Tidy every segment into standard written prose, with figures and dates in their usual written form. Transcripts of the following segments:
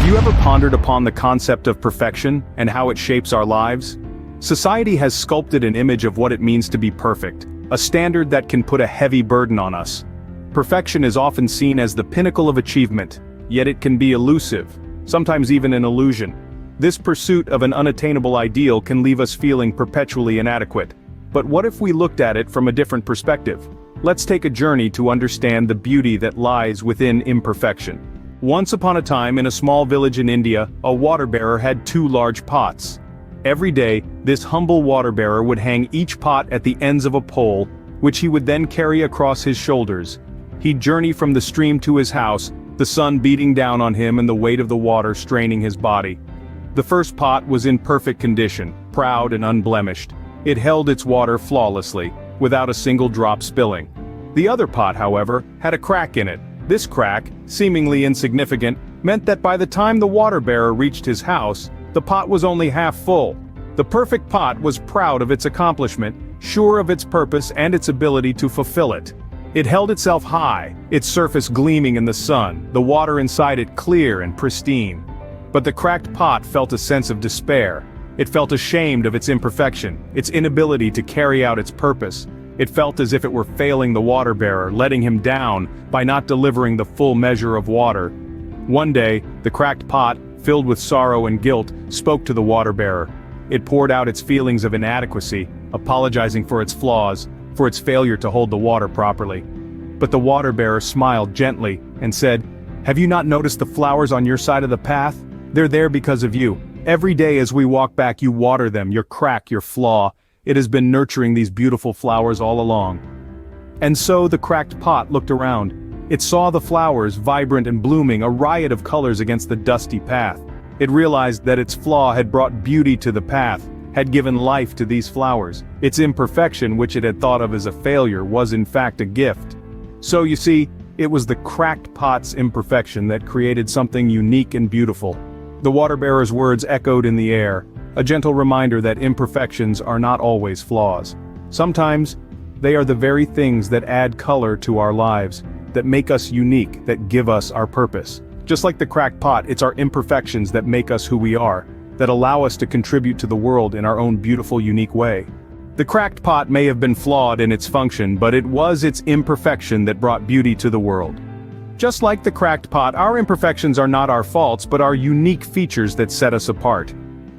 you ever pondered upon the concept of perfection and how it shapes our lives? Society has sculpted an image of what it means to be perfect, a standard that can put a heavy burden on us. Perfection is often seen as the pinnacle of achievement, yet it can be elusive, sometimes even an illusion. This pursuit of an unattainable ideal can leave us feeling perpetually inadequate. But what if we looked at it from a different perspective? Let's take a journey to understand the beauty that lies within imperfection. Once upon a time in a small village in India, a water bearer had two large pots. Every day, this humble water bearer would hang each pot at the ends of a pole, which he would then carry across his shoulders. He'd journey from the stream to his house, the sun beating down on him and the weight of the water straining his body. The first pot was in perfect condition, proud and unblemished. It held its water flawlessly, without a single drop spilling. The other pot, however, had a crack in it. This crack, seemingly insignificant, meant that by the time the water bearer reached his house, the pot was only half full. The perfect pot was proud of its accomplishment, sure of its purpose and its ability to fulfill it. It held itself high, its surface gleaming in the sun, the water inside it clear and pristine. But the cracked pot felt a sense of despair. It felt ashamed of its imperfection, its inability to carry out its purpose. It felt as if it were failing the water bearer, letting him down by not delivering the full measure of water. One day, the cracked pot, filled with sorrow and guilt, spoke to the water bearer. It poured out its feelings of inadequacy, apologizing for its flaws, for its failure to hold the water properly. But the water bearer smiled gently and said, "Have you not noticed the flowers on your side of the path? They're there because of you. Every day as we walk back you water them, your crack, your flaw. It has been nurturing these beautiful flowers all along." And so the cracked pot looked around. It saw the flowers, vibrant and blooming, a riot of colors against the dusty path. It realized that its flaw had brought beauty to the path, had given life to these flowers. Its imperfection, which it had thought of as a failure, was in fact a gift. So you see, it was the cracked pot's imperfection that created something unique and beautiful. The water bearer's words echoed in the air, a gentle reminder that imperfections are not always flaws. Sometimes, they are the very things that add color to our lives, that make us unique, that give us our purpose. Just like the cracked pot, it's our imperfections that make us who we are, that allow us to contribute to the world in our own beautiful, unique way. The cracked pot may have been flawed in its function, but it was its imperfection that brought beauty to the world. Just like the cracked pot, our imperfections are not our faults, but our unique features that set us apart.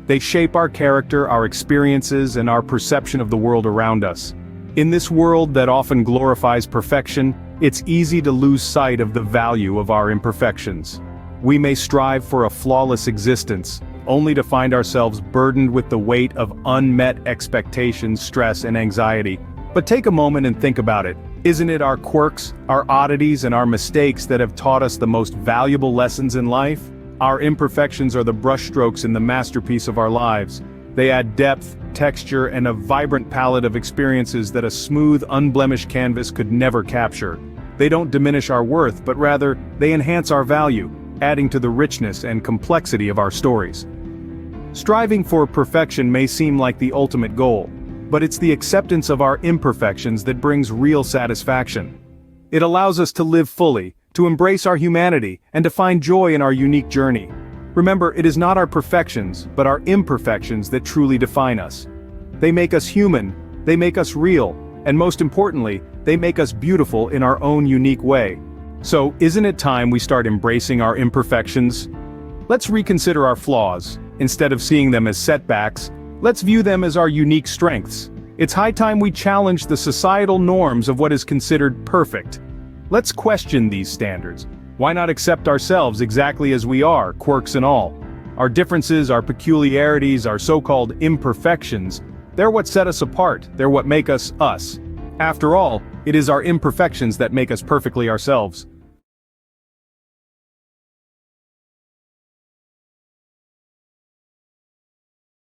They shape our character, our experiences, and our perception of the world around us. In this world that often glorifies perfection, it's easy to lose sight of the value of our imperfections. We may strive for a flawless existence, only to find ourselves burdened with the weight of unmet expectations, stress, and anxiety. But take a moment and think about it. Isn't it our quirks, our oddities, and our mistakes that have taught us the most valuable lessons in life? Our imperfections are the brushstrokes in the masterpiece of our lives. They add depth, texture, and a vibrant palette of experiences that a smooth, unblemished canvas could never capture. They don't diminish our worth, but rather, they enhance our value, adding to the richness and complexity of our stories. Striving for perfection may seem like the ultimate goal, but it's the acceptance of our imperfections that brings real satisfaction. It allows us to live fully, to embrace our humanity, and to find joy in our unique journey. Remember, it is not our perfections, but our imperfections that truly define us. They make us human, they make us real, and most importantly, they make us beautiful in our own unique way. So, isn't it time we start embracing our imperfections? Let's reconsider our flaws. Instead of seeing them as setbacks, let's view them as our unique strengths. It's high time we challenge the societal norms of what is considered perfect. Let's question these standards. Why not accept ourselves exactly as we are, quirks and all? Our differences, our peculiarities, our so-called imperfections, they're what set us apart, they're what make us us. After all, it is our imperfections that make us perfectly ourselves.